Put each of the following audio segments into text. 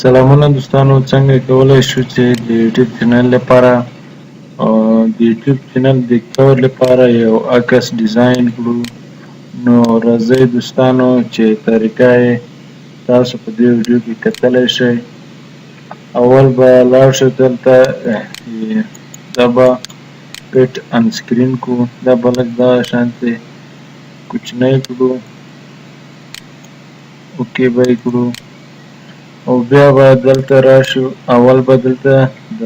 سلامونه دوستانو، څنګه کولی شو چې د یوټیوب چینل لپاره د یوټیوب چینل د کور لپاره یو عکس ډیزاین کړو. نو راځئ دوستانو چې طریقه یې تاسو په دې ویډیو کې کتلی شئ. اول به لاړ شو دلته دا به پټ ان سکرین کو، دا به لږ دغه شانتې کوچنی کړو، اوکې به یې کړو او بیا به دلته راشو. اول به دلته د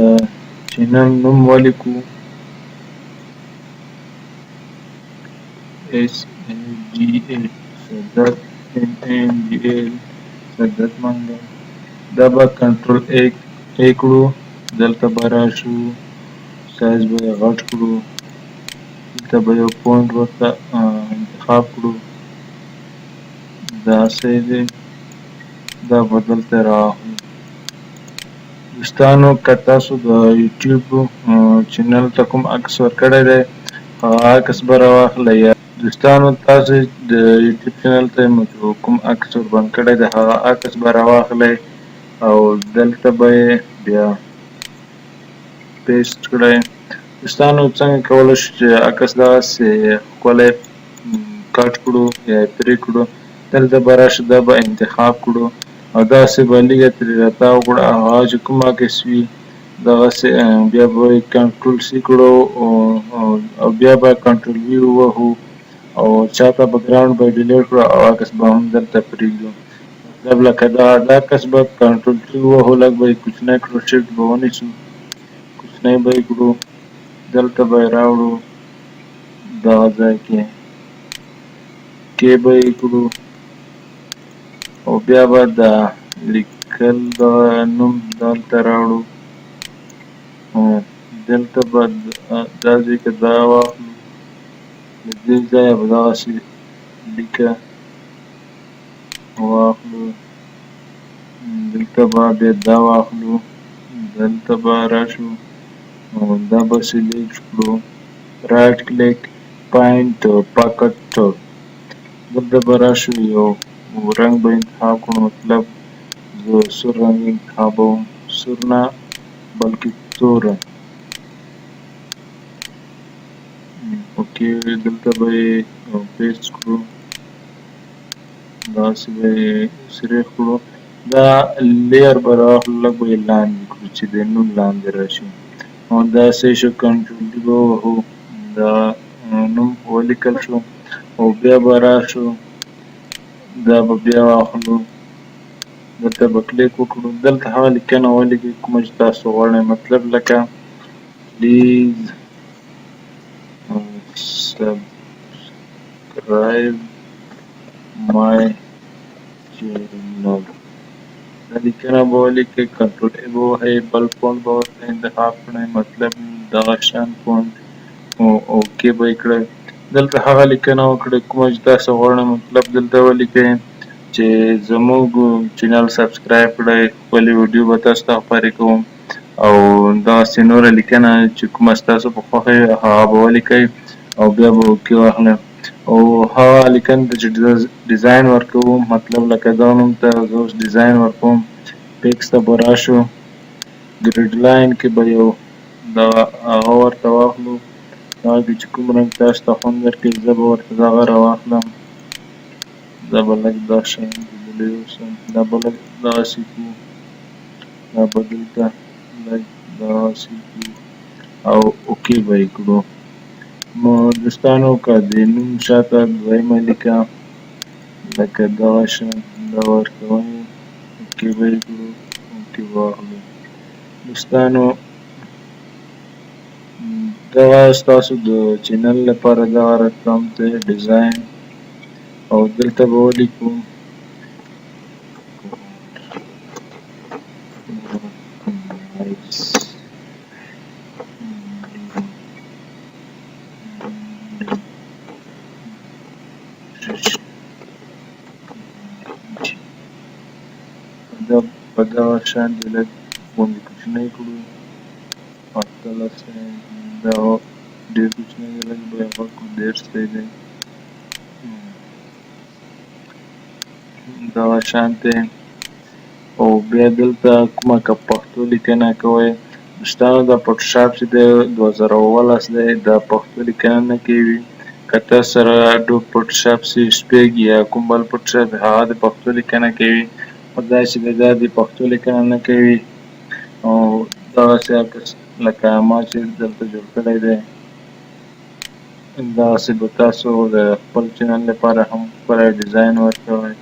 چینل نوم ولیکو SADA سادات NANDL سادات منګل. دا به کنټرول A کړو، دلته به راشو سایز به یې غټ کړو، دلته به یو پوینټ ورته انتخاب کړو، دا صحیح دی. دا به دلته راواخلو. دوستانو که تاسو د یوټیوب چینل ته کوم عکس ورکړی دی هغه عکس به راواخلئ. یا دوستانو تاسو د یوټیوب چینل ته کوم عکس ورباندې کړی دی هغه عکس به راواخلئ او دلته به یې بیا پیسټ کړئ. دوستانو څنګه کولی شو چې عکس دغسې ښکلی کټ کړو یا پرې کړو. دلته به راشو، دا به انتخاب کړو او داسې به لږه ترې راتاو کړو. هغه چې کوم عکس وي دغسې بیا به یې کنټرول C کړو او بیا به کنټرول V ووهو او چاته بیکګراونډ به یې ډیلیټ کړو او عکس به هم دلته پرېږدو. مطلب لکه دا عکس به کنټرول T ووهو، لږ به یې کوچنی کړو، شفټ به ونیسو، کوچنی به یې کړو، دلته به یې راوړو، دغه ځای کې کې به یې کړو او بیا به د لیکل دغه نوم دلته راوړو. دلته به دا ځای کې دا واخلو، له دې ځایه به دغسې لیکه واخلو، دلته به بیا دا واخلو، دلته به راشو او دا به سلیکټ کړو، رایټ کلیک پاینټ پاکټ، دلته به راشو یو رنګ به انتخاب کړو. مطلب زه سور رنګ انتخابوم، سور نه بلکې تور رنګ. اوکې دلته به یې پیسټ کړو، داسې به یې سریښ کړو. دا لیر به راواخلو، لږ به یې لاندې کړو چې د نوم لاندې راشي او داسې شو. کنټرول D به ووهو، دا نوم ولیکل شو او بیا به راشو، دا به بیا واخلو، دلته به کلیک وکړو، دلته هغه لیکنه ولیکئ کومه چې تاسو غواړئ. مطلب لکه پلیز سبسکرایب مای چینل، دا لیکنه به ولیکئ. کنټرول A به ووهئ، بل فونټ به ورته انتخاب کړئ، مطلب دغه شان فونټ، اوکې به یې کړئ. دلته هغه لیکنه وکړئ کومه چې تاسو غواړئ. مطلب دلته ولیکئ چې زموږ چینل سبسکرایب کړئ، خپلې ویډیو به تاسو ته خپرې کوم او دغسې نوره لیکنه چې کومه ستاسو په خوښه وي هغه به ولیکئ او بیا به اوکې واخلئ. او هغه لیکنې ته چې ډیزاین ورکوو، مطلب لکه دا نوم ته زه اوس ډیزاین ورکوم، پیکس ته به راشو، ګریډ لاین کې به یو دغه هغه ورته واخلو، هغه کې چې کوم رنګ تاسو ته خوند درکوي زه به ورته دغه راواخلم، دا به لږ دا شیان لیدلی اوسم، دا به لږ دغسې کړو، دا به دلته لږ دغسې کړو او اوکې به یې کړو. نو دوستانو که د نوم شاته دویمه لیکه لکه دغه شان دا ورکوئ، اوکې به یې کړو، اوکې به واخلو. دوستانو دغه ستاسو د چینل لپاره دغه رقم دی ډیزاین او دلته به ولیکو دا په دغه شان دې لږ غوندې کوچنی کړو، 18 دا ډېر کوچنی دی، لږ به یې غټ کړو، 13 دی. دغه شانتې او بیا دلته کومه که پښتو لیکنه کوئ ستاسو د فوټوشاپ چې دی 2017 دی دا پښتو لیکنه نه کوي. که تاسو سره اډوب فوټوشاپ سي شپږ یا کوم بل فوټوشاپ هغه د پښتو لیکنه کوي خو دا چې دی دا د پښتو لیکنه نه کوي او دغسې عکس لکه ما چې دلته جوړ کړی دی دغسې به تاسو د خپل چینل لپاره هم ښکلی ډیزاین ورکوئ.